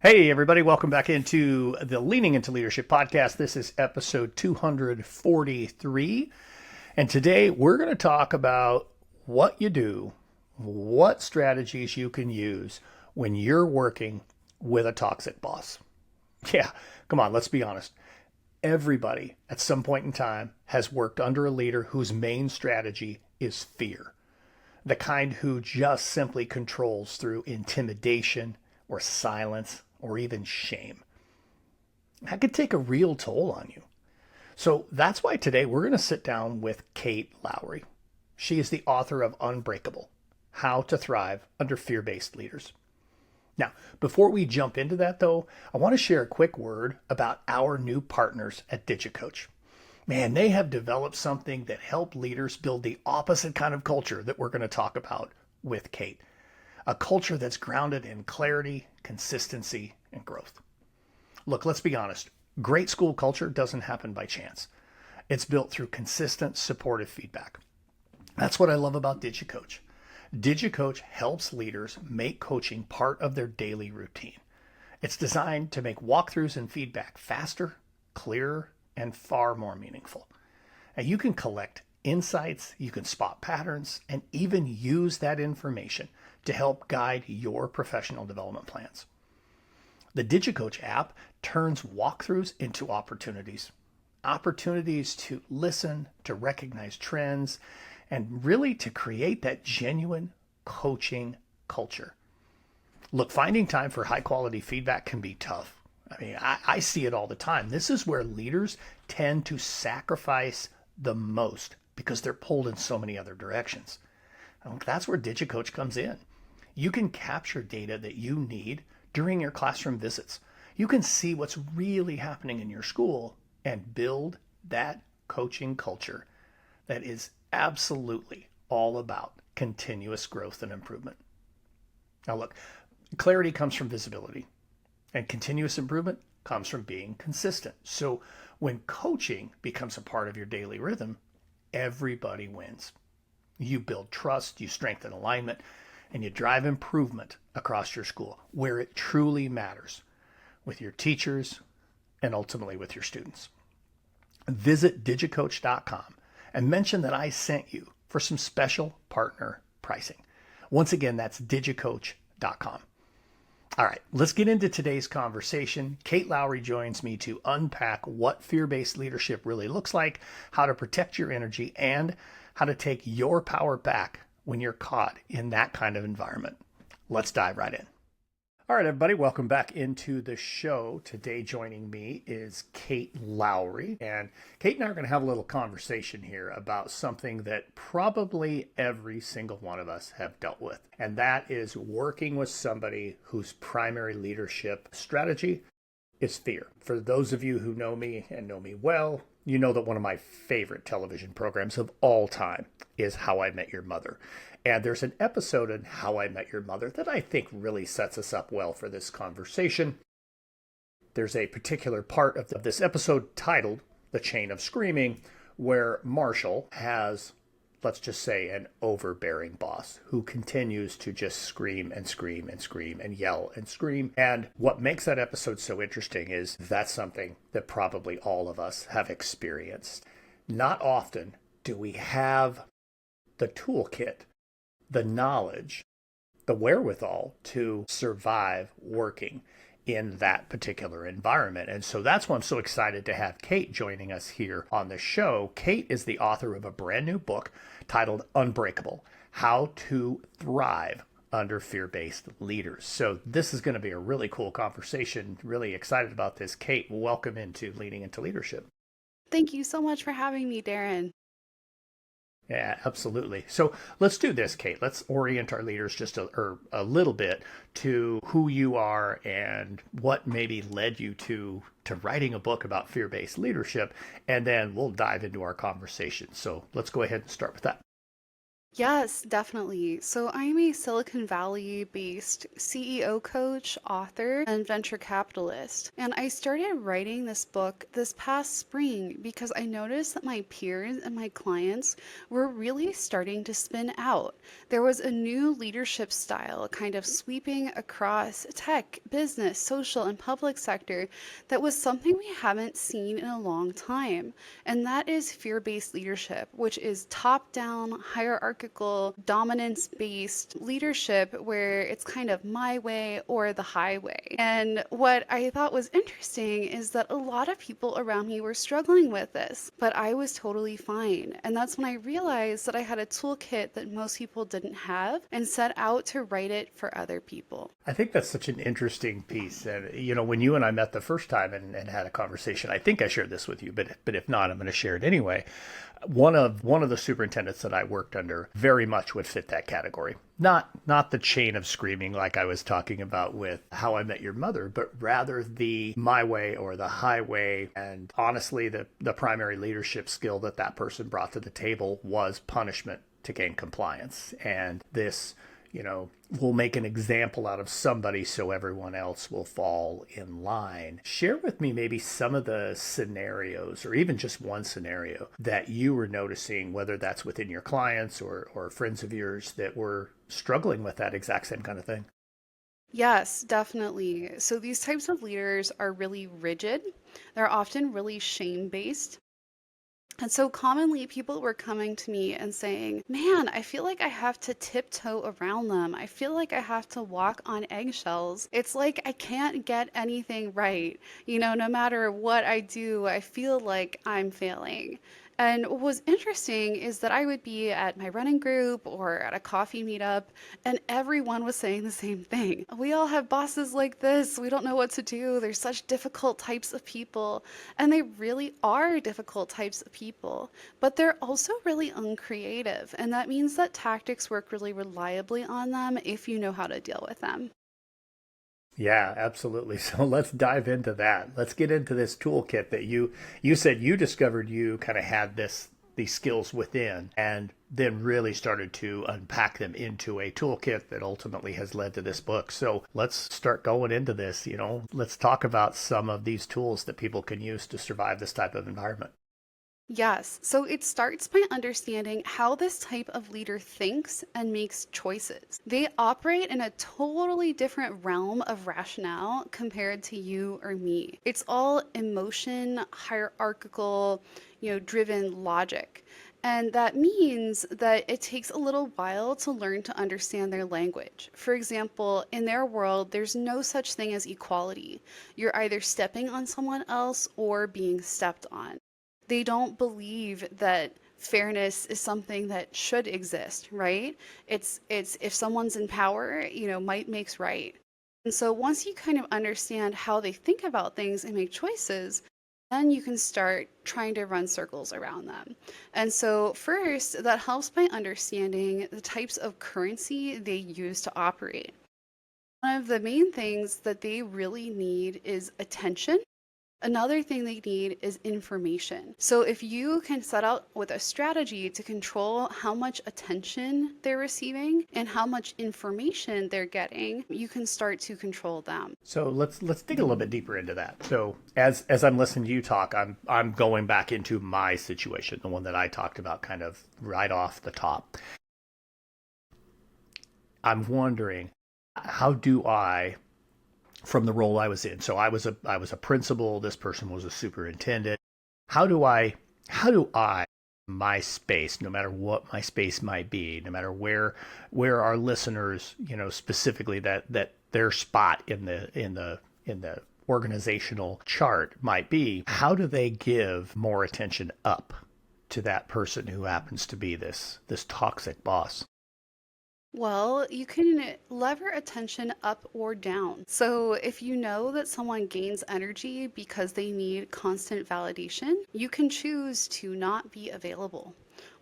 Hey, everybody, welcome back into the Leaning into Leadership podcast. This is episode 243. And today we're going to talk about what you do, what strategies you can use when you're working with a toxic boss. Yeah, come on, let's be honest. Everybody at some point in time has worked under a leader whose main strategy is fear, the kind who just simply controls through intimidation or silence or even shame. That could take a real toll on you. So that's why today we're going to sit down with Kate Lowry. She is the author of Unbreakable, How to Thrive Under Fear-Based Leaders. Now, before we jump into that though, I want to share a quick word about our new partners at DigiCoach. Man, they have developed something that helped leaders build the opposite kind of culture that we're going to talk about with Kate. A culture that's grounded in clarity, consistency, and growth. Look, let's be honest. Great school culture doesn't happen by chance. It's built through consistent, supportive feedback. That's what I love about DigiCoach. DigiCoach helps leaders make coaching part of their daily routine. It's designed to make walkthroughs and feedback faster, clearer, and far more meaningful. And you can collect insights, you can spot patterns, and even use that information to help guide your professional development plans. The DigiCoach app turns walkthroughs into opportunities to listen, to recognize trends, and really to create that genuine coaching culture. Look, finding time for high quality feedback can be tough. I see it all the time. This is where leaders tend to sacrifice the most because they're pulled in so many other directions. That's where DigiCoach comes in. You can capture data that you need during your classroom visits. You can see what's really happening in your school and build that coaching culture that is absolutely all about continuous growth and improvement. Now look, clarity comes from visibility, and continuous improvement comes from being consistent. So when coaching becomes a part of your daily rhythm, everybody wins. You build trust, you strengthen alignment, and you drive improvement across your school where it truly matters, with your teachers and ultimately with your students. Visit digicoach.com and mention that I sent you for some special partner pricing. Once again, that's digicoach.com. All right, let's get into today's conversation. Kate Lowry joins me to unpack what fear-based leadership really looks like, how to protect your energy, and how to take your power back when you're caught in that kind of environment. Let's dive right in. All right, everybody, welcome back into the show. Today joining me is Kate Lowry. And Kate and I are going to have a little conversation here about something that probably every single one of us have dealt with. And that is working with somebody whose primary leadership strategy is fear. For those of you who know me and know me well, you know that one of my favorite television programs of all time is How I Met Your Mother. And there's an episode in How I Met Your Mother that I think really sets us up well for this conversation. There's a particular part of this episode titled The Chain of Screaming, where Marshall has, let's just say, an overbearing boss who continues to just scream and scream and scream and yell and scream. And what makes that episode so interesting is that's something that probably all of us have experienced. Not often do we have the toolkit, the knowledge, the wherewithal to survive working in that particular environment. And so that's why I'm so excited to have Kate joining us here on the show. Kate is the author of a brand new book titled Unbreakable, How to Thrive Under Fear-Based Leaders. So this is going to be a really cool conversation. Really excited about this. Kate, welcome into Leaning into Leadership. Thank you so much for having me, Darrin. Yeah, absolutely. So let's do this, Kate. Let's orient our leaders just a little bit to who you are and what maybe led you to writing a book about fear-based leadership, and then we'll dive into our conversation. So let's go ahead and start with that. Yes, definitely. So I'm a Silicon Valley based CEO coach, author, and venture capitalist. And I started writing this book this past spring because I noticed that my peers and my clients were really starting to spin out. There was a new leadership style kind of sweeping across tech, business, social, and public sector that was something we haven't seen in a long time. And that is fear based leadership, which is top down, hierarchical, dominance based leadership where it's kind of my way or the highway. And what I thought was interesting is that a lot of people around me were struggling with this, but I was totally fine. And that's when I realized that I had a toolkit that most people didn't have and set out to write it for other people. I think that's such an interesting piece. And, when you and I met the first time and had a conversation, I think I shared this with you, but if not, I'm going to share it anyway. One of the superintendents that I worked under very much would fit that category. Not the chain of screaming like I was talking about with How I Met Your Mother, but rather the my way or the highway. And honestly, the primary leadership skill that person brought to the table was punishment to gain compliance. And this, we'll make an example out of somebody so everyone else will fall in line. Share with me maybe some of the scenarios, or even just one scenario that you were noticing, whether that's within your clients or friends of yours that were struggling with that exact same kind of thing. Yes, definitely. So these types of leaders are really rigid. They're often really shame based. And so commonly people were coming to me and saying, man, I feel like I have to tiptoe around them. I feel like I have to walk on eggshells. It's like I can't get anything right. No matter what I do, I feel like I'm failing. And what was interesting is that I would be at my running group or at a coffee meetup, and everyone was saying the same thing. We all have bosses like this. We don't know what to do. There's such difficult types of people. And they really are difficult types of people, but they're also really uncreative. And that means that tactics work really reliably on them if you know how to deal with them. Yeah, absolutely. So let's dive into that. Let's get into this toolkit that you said you discovered you kind of had these skills within and then really started to unpack them into a toolkit that ultimately has led to this book. So let's start going into this, let's talk about some of these tools that people can use to survive this type of environment. Yes, so it starts by understanding how this type of leader thinks and makes choices. They operate in a totally different realm of rationale compared to you or me. It's all emotion, hierarchical, driven logic. And that means that it takes a little while to learn to understand their language. For example, in their world, there's no such thing as equality. You're either stepping on someone else or being stepped on. They don't believe that fairness is something that should exist, right? It's if someone's in power, might makes right. And so once you kind of understand how they think about things and make choices, then you can start trying to run circles around them. And so first, that helps by understanding the types of currency they use to operate. One of the main things that they really need is attention. Another thing they need is information. So if you can set out with a strategy to control how much attention they're receiving and how much information they're getting, you can start to control them. So let's dig a little bit deeper into that. So as I'm listening to you talk, I'm going back into my situation, the one that I talked about kind of right off the top. I'm wondering, how do I, from the role I was in. So I was a principal. This person was a superintendent. How do I my space, no matter what my space might be, no matter where our listeners, specifically that their spot in the organizational chart might be, how do they give more attention up to that person who happens to be this toxic boss? Well, you can lever attention up or down. So, if you know that someone gains energy because they need constant validation, you can choose to not be available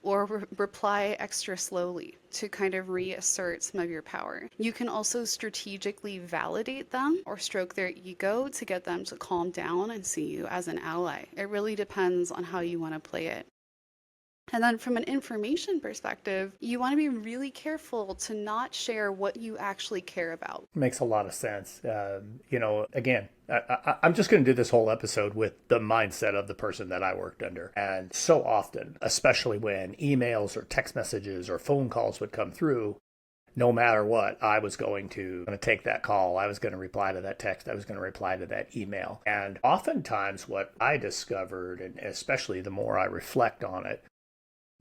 or reply extra slowly to kind of reassert some of your power. You can also strategically validate them or stroke their ego to get them to calm down and see you as an ally. It really depends on how you want to play it. And then from an information perspective, you want to be really careful to not share what you actually care about. Makes a lot of sense. Again, I'm just going to do this whole episode with the mindset of the person that I worked under. And so often, especially when emails or text messages or phone calls would come through, no matter what, I was going to take that call. I was going to reply to that text. I was going to reply to that email. And oftentimes what I discovered, and especially the more I reflect on it,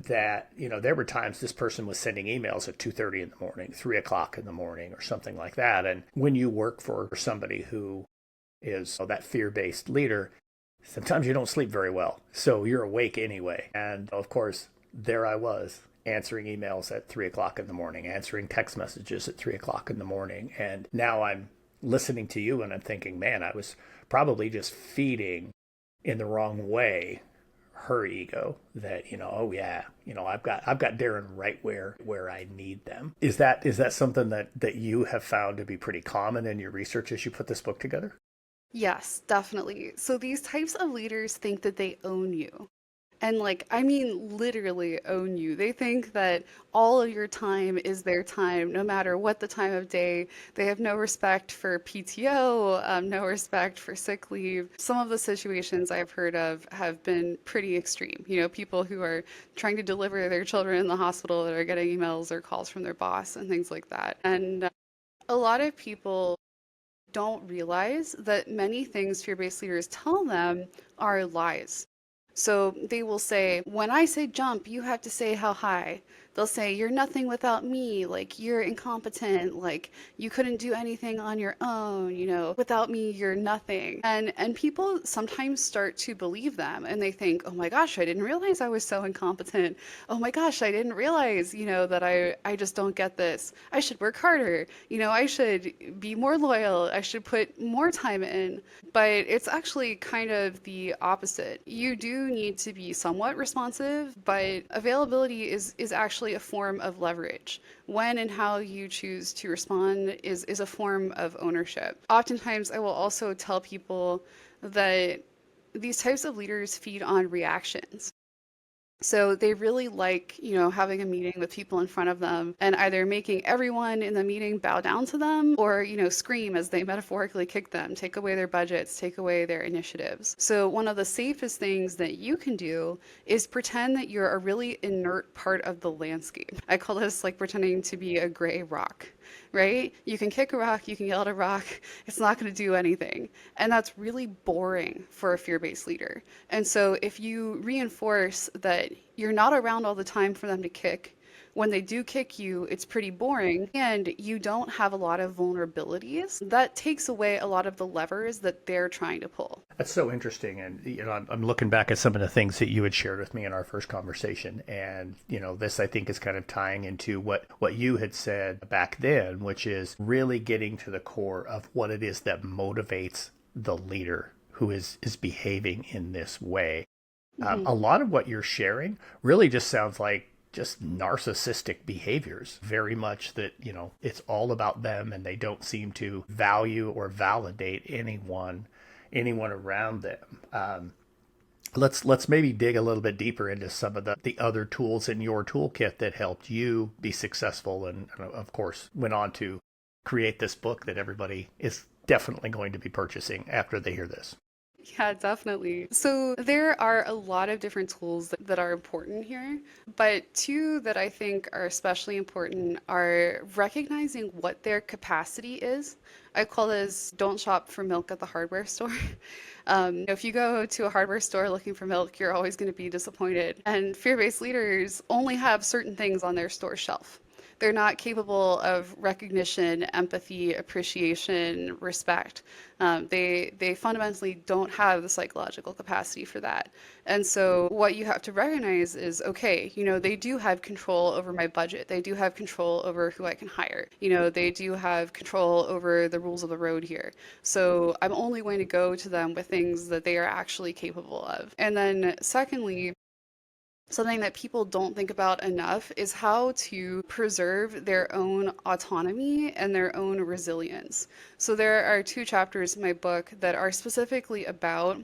that, there were times this person was sending emails at 2:30 in the morning, 3 o'clock in the morning, or something like that. And when you work for somebody who is that fear-based leader, sometimes you don't sleep very well. So you're awake anyway. And of course, there I was answering emails at 3 o'clock in the morning, answering text messages at 3 o'clock in the morning. And now I'm listening to you and I'm thinking, man, I was probably just feeding in the wrong way her ego that, oh yeah, I've got Darrin right where I need them. Is that something that you have found to be pretty common in your research as you put this book together? Yes, definitely. So these types of leaders think that they own you. And like, I mean, literally own you. They think that all of your time is their time, no matter what the time of day. They have no respect for PTO, no respect for sick leave. Some of the situations I've heard of have been pretty extreme. People who are trying to deliver their children in the hospital that are getting emails or calls from their boss and things like that. And a lot of people don't realize that many things fear-based leaders tell them are lies. So they will say, when I say jump, you have to say how high. They'll say, you're nothing without me, like you're incompetent, like you couldn't do anything on your own, without me, you're nothing. And people sometimes start to believe them and they think, oh my gosh, I didn't realize I was so incompetent. Oh my gosh, I didn't realize, that I just don't get this. I should work harder. I should be more loyal. I should put more time in. But it's actually kind of the opposite. You do need to be somewhat responsive, but availability is actually a form of leverage. When and how you choose to respond is a form of ownership. Oftentimes, I will also tell people that these types of leaders feed on reactions. So they really like, having a meeting with people in front of them and either making everyone in the meeting bow down to them or, scream as they metaphorically kick them, take away their budgets, take away their initiatives. So one of the safest things that you can do is pretend that you're a really inert part of the landscape. I call this like pretending to be a gray rock. Right? You can kick a rock, you can yell at a rock, it's not going to do anything. And that's really boring for a fear-based leader. And so if you reinforce that you're not around all the time for them to kick, when they do kick you, it's pretty boring and you don't have a lot of vulnerabilities. That takes away a lot of the levers that they're trying to pull. That's so interesting. And, I'm looking back at some of the things that you had shared with me in our first conversation. And, this I think is kind of tying into what you had said back then, which is really getting to the core of what it is that motivates the leader who is behaving in this way. Mm-hmm. A lot of what you're sharing really just sounds like just narcissistic behaviors, very much that, it's all about them and they don't seem to value or validate anyone around them. Let's maybe dig a little bit deeper into some of the other tools in your toolkit that helped you be successful and of course went on to create this book that everybody is definitely going to be purchasing after they hear this. Yeah, definitely. So there are a lot of different tools that are important here, but two that I think are especially important are recognizing what their capacity is. I call this don't shop for milk at the hardware store. If you go to a hardware store looking for milk, you're always going to be disappointed. And fear-based leaders only have certain things on their store shelf. They're not capable of recognition, empathy, appreciation, respect. They fundamentally don't have the psychological capacity for that. And so what you have to recognize is, okay, they do have control over my budget. They do have control over who I can hire. They do have control over the rules of the road here. So I'm only going to go to them with things that they are actually capable of. And then secondly, something that people don't think about enough is how to preserve their own autonomy and their own resilience. So there are 2 chapters in my book that are specifically about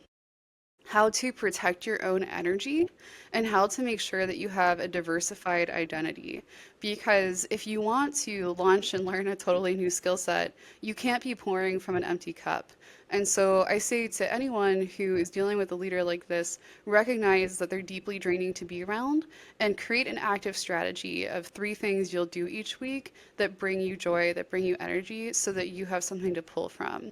how to protect your own energy, and how to make sure that you have a diversified identity. Because if you want to launch and learn a totally new skill set, you can't be pouring from an empty cup. And so I say to anyone who is dealing with a leader like this, recognize that they're deeply draining to be around and create an active strategy of 3 things you'll do each week that bring you joy, that bring you energy, so that you have something to pull from.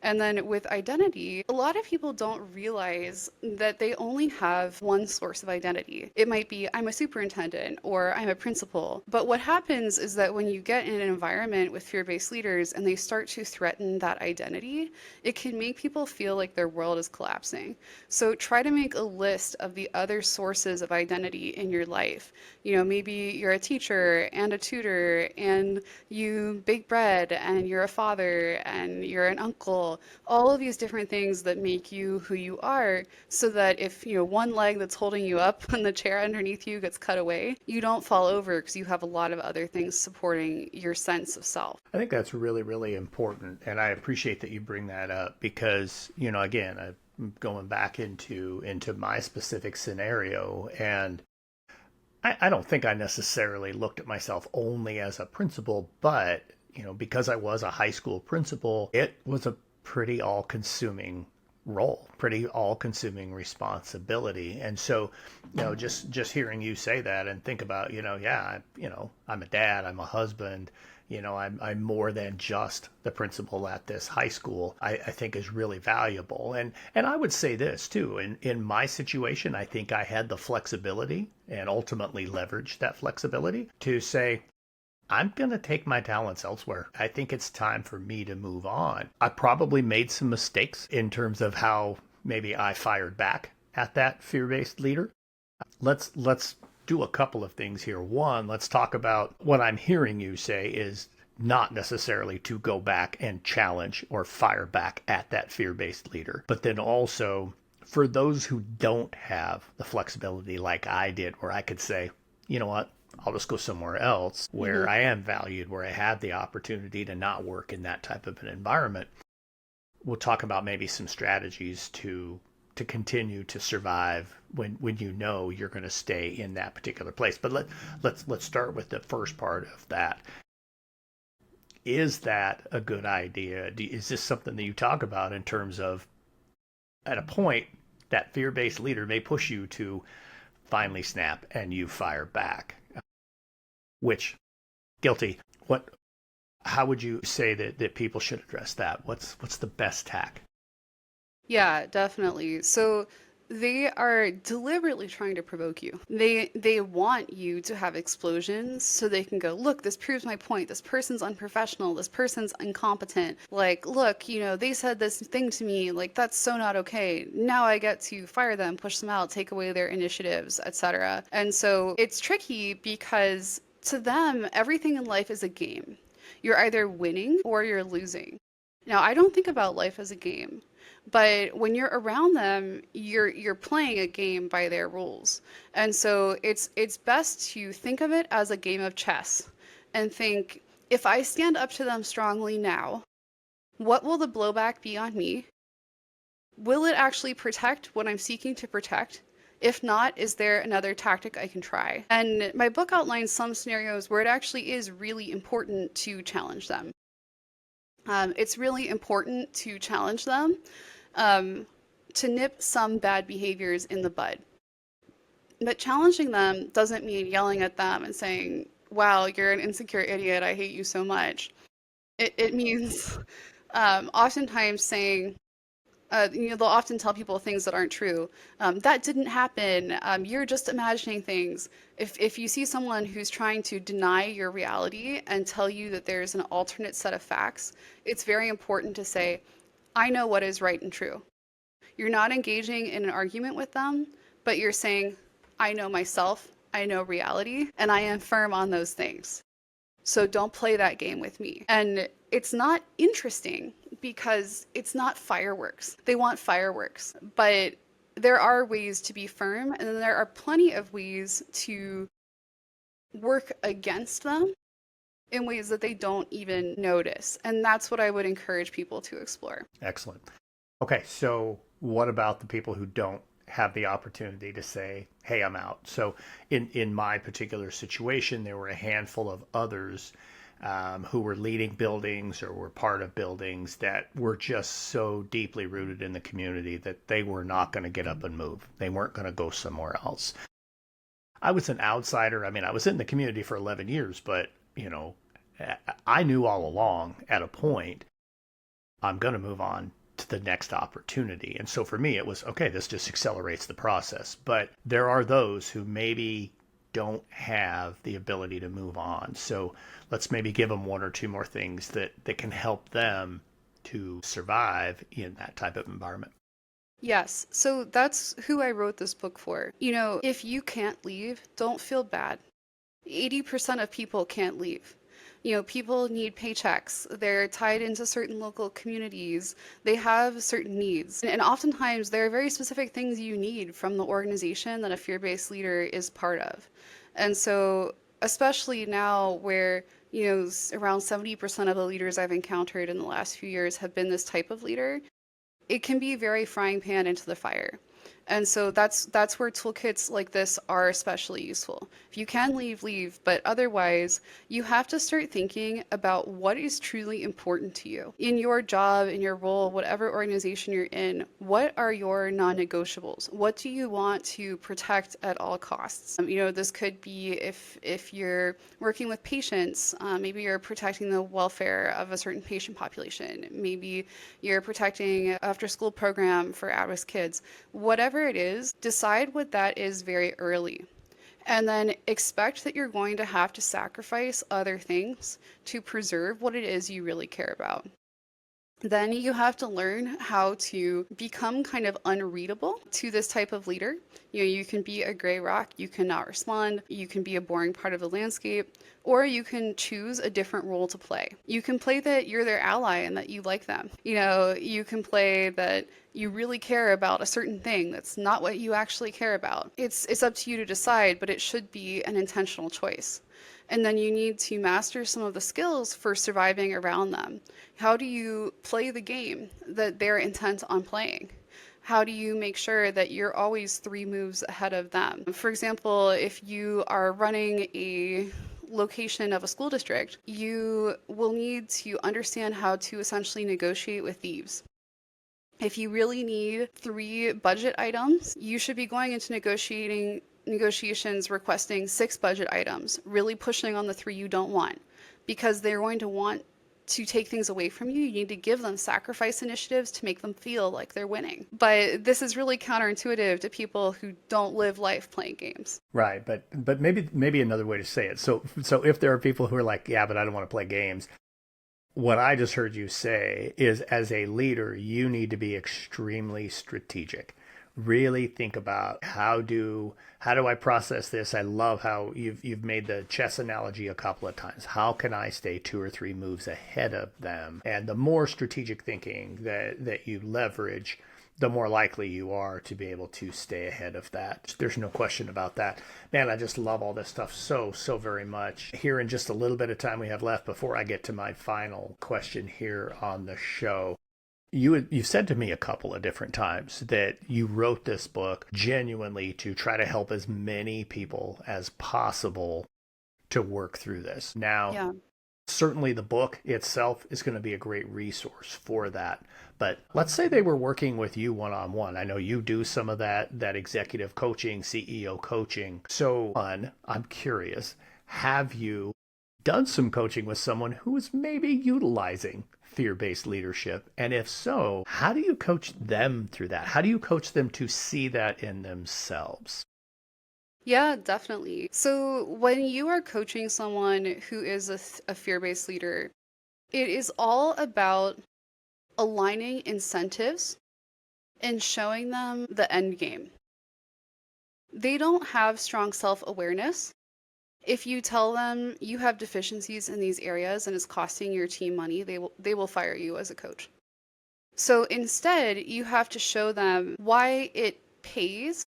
And then with identity, a lot of people don't realize that they only have one source of identity. It might be, I'm a superintendent or I'm a principal. But what happens is that when you get in an environment with fear-based leaders and they start to threaten that identity, it can make people feel like their world is collapsing. So try to make a list of the other sources of identity in your life. Maybe you're a teacher and a tutor and you bake bread and you're a father and you're an uncle, all of these different things that make you who you are, so that if one leg that's holding you up and the chair underneath you gets cut away, you don't fall over because you have a lot of other things supporting your sense of self. I think that's really, really important. And I appreciate that you bring that up because, again, I'm going back into my specific scenario, and I don't think I necessarily looked at myself only as a principal, but because I was a high school principal, it was a pretty all-consuming role, pretty all-consuming responsibility. And so, just hearing you say that and think about, I'm a dad, I'm a husband, I'm more than just the principal at this high school, I think is really valuable. And I would say this too, in my situation, I think I had the flexibility and ultimately leveraged that flexibility to say, I'm going to take my talents elsewhere. I think it's time for me to move on. I probably made some mistakes in terms of how maybe I fired back at that fear-based leader. Let's do a couple of things here. One, let's talk about what I'm hearing you say is not necessarily to go back and challenge or fire back at that fear-based leader, but then also for those who don't have the flexibility like I did, where I could say, you know what, I'll just go somewhere else where I am valued, where I have the opportunity to not work in that type of an environment. We'll talk about maybe some strategies to continue to survive when you're going to stay in that particular place. But let's start with the first part of that. Is that a good idea? Is this something that you talk about in terms of, at a point, that fear-based leader may push you to finally snap and you fire back? Which, guilty. How would you say that people should address that? What's the best tack? Yeah, definitely. So they are deliberately trying to provoke you. They want you to have explosions so they can go, look, this proves my point. This person's unprofessional. This person's incompetent. Like, look, they said this thing to me. Like, that's so not okay. Now I get to fire them, push them out, take away their initiatives, etc. And so it's tricky because to them, everything in life is a game. You're either winning or you're losing. Now, I don't think about life as a game, but when you're around them, you're playing a game by their rules. And so it's best to think of it as a game of chess and think, if I stand up to them strongly now, what will the blowback be on me? Will it actually protect what I'm seeking to protect? If not, is there another tactic I can try? And my book outlines some scenarios where it actually is really important to challenge them. It's really important to challenge them, to nip some bad behaviors in the bud. But challenging them doesn't mean yelling at them and saying, wow, you're an insecure idiot, I hate you so much. It means oftentimes saying, they'll often tell people things that aren't true. That didn't happen. You're just imagining things. If you see someone who's trying to deny your reality and tell you that there's an alternate set of facts, it's very important to say, I know what is right and true. You're not engaging in an argument with them, but you're saying, I know myself, I know reality, and I am firm on those things. So don't play that game with me. And it's not interesting because it's not fireworks. They want fireworks, but there are ways to be firm, and then there are plenty of ways to work against them in ways that they don't even notice. And that's what I would encourage people to explore. Excellent. Okay, so what about the people who don't have the opportunity to say, hey, I'm out? So in my particular situation, there were a handful of others who were leading buildings or were part of buildings that were just so deeply rooted in the community that they were not going to get up and move. They weren't going to go somewhere else. I was an outsider. I mean, I was in the community for 11 years, but, you know, I knew all along at a point, I'm going to move on to the next opportunity. And so for me, it was okay, this just accelerates the process. But there are those who maybe don't have the ability to move on. So let's maybe give them one or two more things that can help them to survive in that type of environment. Yes, so that's who I wrote this book for. You know, if you can't leave, don't feel bad. 80% of people can't leave. You know, people need paychecks. They're tied into certain local communities. They have certain needs. And oftentimes, there are very specific things you need from the organization that a fear-based leader is part of. And so, especially now where, you know, around 70% of the leaders I've encountered in the last few years have been this type of leader, it can be very frying pan into the fire. And so that's where toolkits like this are especially useful. If you can leave, leave, but otherwise, you have to start thinking about what is truly important to you. In your job, in your role, whatever organization you're in, what are your non-negotiables? What do you want to protect at all costs? You know, this could be if you're working with patients, maybe you're protecting the welfare of a certain patient population. Maybe you're protecting after school program for at-risk kids. Whatever it is, decide what that is very early. And then expect that you're going to have to sacrifice other things to preserve what it is you really care about. Then you have to learn how to become kind of unreadable to this type of leader. You know, you can be a gray rock, you cannot respond, you can be a boring part of the landscape, or you can choose a different role to play. You can play that you're their ally and that you like them. You know, you can play that you really care about a certain thing that's not what you actually care about. It's up to you to decide, but it should be an intentional choice. And then you need to master some of the skills for surviving around them. How do you play the game that they're intent on playing? How do you make sure that you're always 3 moves ahead of them? For example, if you are running a location of a school district, you will need to understand how to essentially negotiate with thieves. If you really need 3 budget items, you should be going into negotiations requesting 6 budget items, really pushing on the 3 you don't want, because they're going to want to take things away from you. You need to give them sacrifice initiatives to make them feel like they're winning. But this is really counterintuitive to people who don't live life playing games. Right, but maybe another way to say it. So if there are people who are like, yeah, but I don't want to play games, what I just heard you say is, as a leader, you need to be extremely strategic. Really think about how do I process this? I love how you've made the chess analogy a couple of times. How can I stay 2 or 3 moves ahead of them? And the more strategic thinking that you leverage, the more likely you are to be able to stay ahead of that. There's no question about that. Man, I just love all this stuff so very much. Here in just a little bit of time we have left before I get to my final question here on the show. You've said to me a couple of different times that you wrote this book genuinely to try to help as many people as possible to work through this. Now, Yeah. certainly the book itself is going to be a great resource for that. But let's say they were working with you one-on-one. I know you do some of that executive coaching, CEO coaching. So, I'm curious, have you done some coaching with someone who is maybe utilizing fear-based leadership? And if so, how do you coach them through that? How do you coach them to see that in themselves? Yeah, definitely. So when you are coaching someone who is a fear-based leader, it is all about aligning incentives and showing them the end game. They don't have strong self-awareness. If you tell them you have deficiencies in these areas and it's costing your team money, they will fire you as a coach. So instead, you have to show them why it pays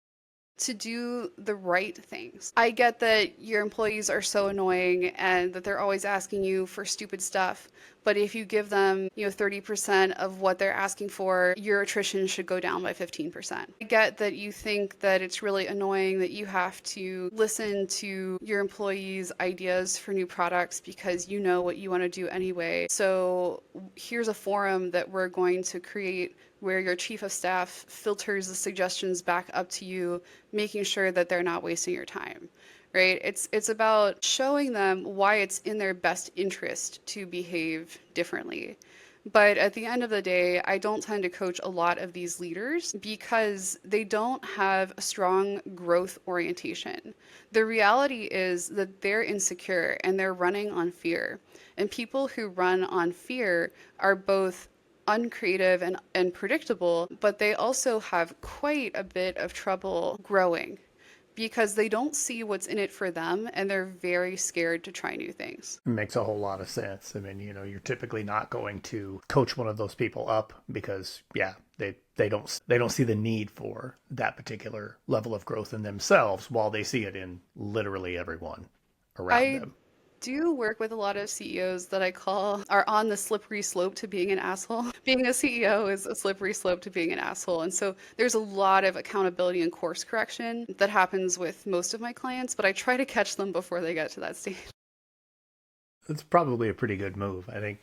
to do the right things. I get that your employees are so annoying and that they're always asking you for stupid stuff, But if you give them, 30% of what they're asking for, your attrition should go down by 15%. I get that you think that it's really annoying that you have to listen to your employees' ideas for new products because you know what you want to do anyway. So here's a forum that we're going to create where your chief of staff filters the suggestions back up to you, making sure that they're not wasting your time. Right? It's about showing them why it's in their best interest to behave differently. But at the end of the day, I don't tend to coach a lot of these leaders because they don't have a strong growth orientation. The reality is that they're insecure and they're running on fear. And people who run on fear are both uncreative and predictable, but they also have quite a bit of trouble growing because they don't see what's in it for them and they're very scared to try new things. It makes a whole lot of sense. I mean, you're typically not going to coach one of those people up because, they don't see the need for that particular level of growth in themselves while they see it in literally everyone around them. Do work with a lot of CEOs that I call are on the slippery slope to being an asshole. Being a CEO is a slippery slope to being an asshole. And so there's a lot of accountability and course correction that happens with most of my clients, but I try to catch them before they get to that stage. That's probably a pretty good move. I think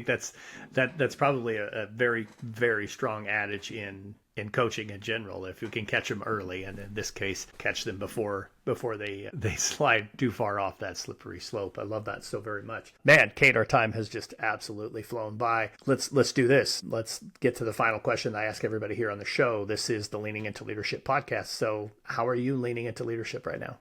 that's probably a very, very strong adage in coaching in general. If you can catch them early, and in this case, catch them before they slide too far off that slippery slope. I love that so very much. Man, Kate, our time has just absolutely flown by. Let's do this. Let's get to the final question I ask everybody here on the show. This is the Leaning Into Leadership podcast. So how are you leaning into leadership right now?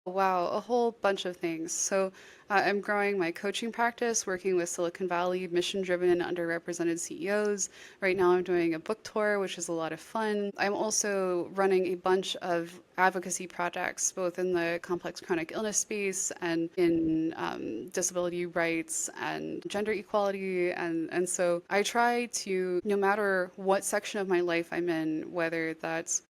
Wow, a whole bunch of things. So I'm growing my coaching practice, working with Silicon Valley mission-driven and underrepresented CEOs. Right now I'm doing a book tour, which is a lot of fun. I'm also running a bunch of advocacy projects, both in the complex chronic illness space and in disability rights and gender equality. And so I try to, no matter what section of my life I'm in, whether that's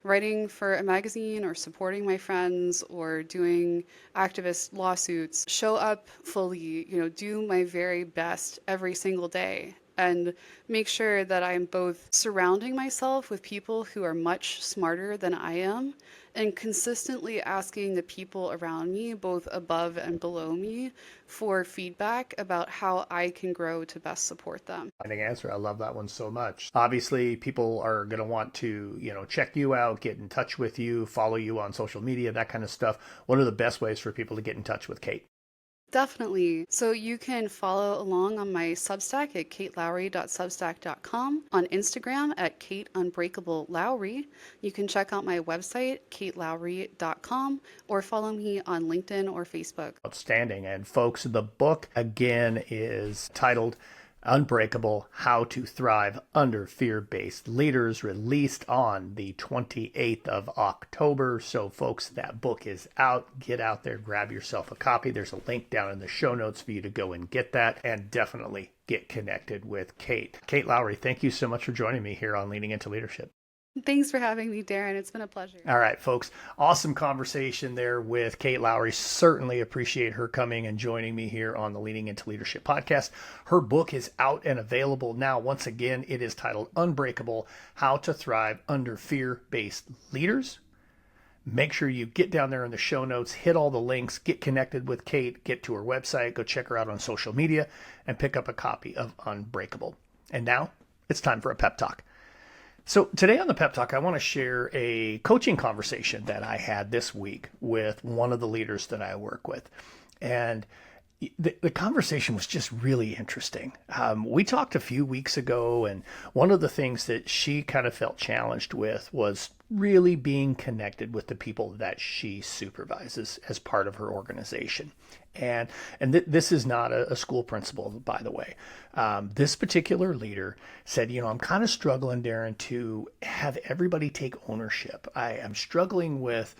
writing for a magazine or supporting my friends or doing activist lawsuits, show up fully, do my very best every single day and make sure that I'm both surrounding myself with people who are much smarter than I am and consistently asking the people around me, both above and below me, for feedback about how I can grow to best support them. Answer. I love that one so much. Obviously, people are going to want to, check you out, get in touch with you, follow you on social media, that kind of stuff. What are the best ways for people to get in touch with Kate? Definitely. So you can follow along on my Substack at katelowry.substack.com, on Instagram at KateUnbreakableLowry. You can check out my website, katelowry.com, or follow me on LinkedIn or Facebook. Outstanding. And folks, the book again is titled Unbreakable, How to Thrive Under Fear-Based Leaders, released on the 28th of October. So folks, that book is out. Get out there, grab yourself a copy. There's a link down in the show notes for you to go and get that, and definitely get connected with Kate. Kate Lowry, thank you so much for joining me here on Leaning Into Leadership. Thanks for having me, Darrin. It's been a pleasure. All right, folks. Awesome conversation there with Kate Lowry. Certainly appreciate her coming and joining me here on the Leaning Into Leadership podcast. Her book is out and available now. Once again, it is titled Unbreakable, How to Thrive Under Fear-Based Leaders. Make sure you get down there in the show notes, hit all the links, get connected with Kate, get to her website, go check her out on social media, and pick up a copy of Unbreakable. And now it's time for a pep talk. So today on the Pep Talk, I want to share a coaching conversation that I had this week with one of the leaders that I work with. And the conversation was just really interesting. We talked a few weeks ago, and one of the things that she kind of felt challenged with was really being connected with the people that she supervises as part of her organization. And this is not a school principal, by the way. This particular leader said, I'm kind of struggling, Darrin, to have everybody take ownership. I'm struggling with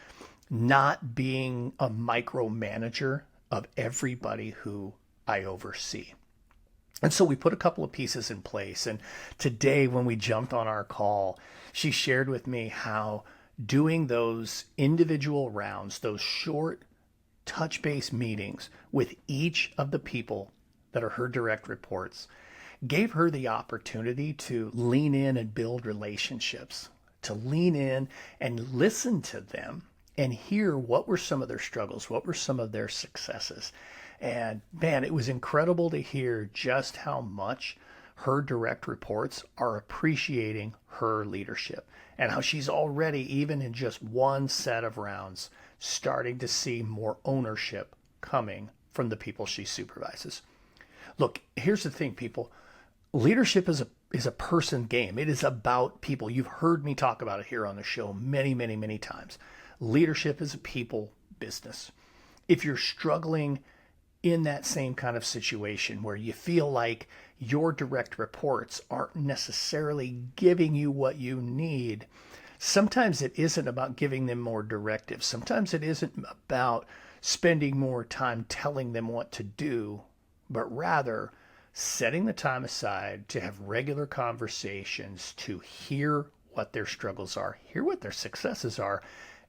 not being a micromanager of everybody who I oversee. And so we put a couple of pieces in place. And today, when we jumped on our call, she shared with me how doing those individual rounds, those short touch-based meetings with each of the people that are her direct reports gave her the opportunity to lean in and build relationships, to lean in and listen to them and hear what were some of their struggles, what were some of their successes. And man, it was incredible to hear just how much her direct reports are appreciating her leadership and how she's already, even in just one set of rounds, starting to see more ownership coming from the people she supervises. Look, here's the thing, people. Leadership is a person game. It is about people. You've heard me talk about it here on the show many, many, many times. Leadership is a people business. If you're struggling in that same kind of situation where you feel like your direct reports aren't necessarily giving you what you need, sometimes it isn't about giving them more directives. Sometimes it isn't about spending more time telling them what to do, but rather setting the time aside to have regular conversations, to hear what their struggles are, hear what their successes are,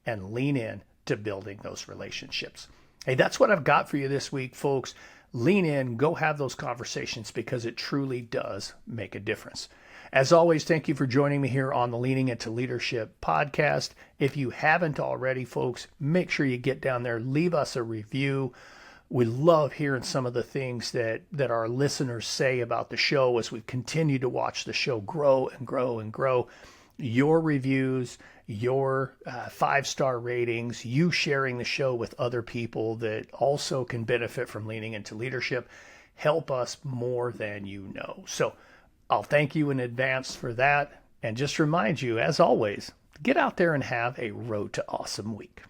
and lean in to building those relationships. Hey, that's what I've got for you this week, folks. Lean in, go have those conversations because it truly does make a difference. As always, thank you for joining me here on the Leaning Into Leadership podcast. If you haven't already, folks, make sure you get down there, leave us a review. We love hearing some of the things that our listeners say about the show as we continue to watch the show grow and grow and grow. Your reviews, your 5-star ratings, you sharing the show with other people that also can benefit from leaning into leadership help us more than you know. So I'll thank you in advance for that. And just remind you, as always, get out there and have a Road to Awesome week.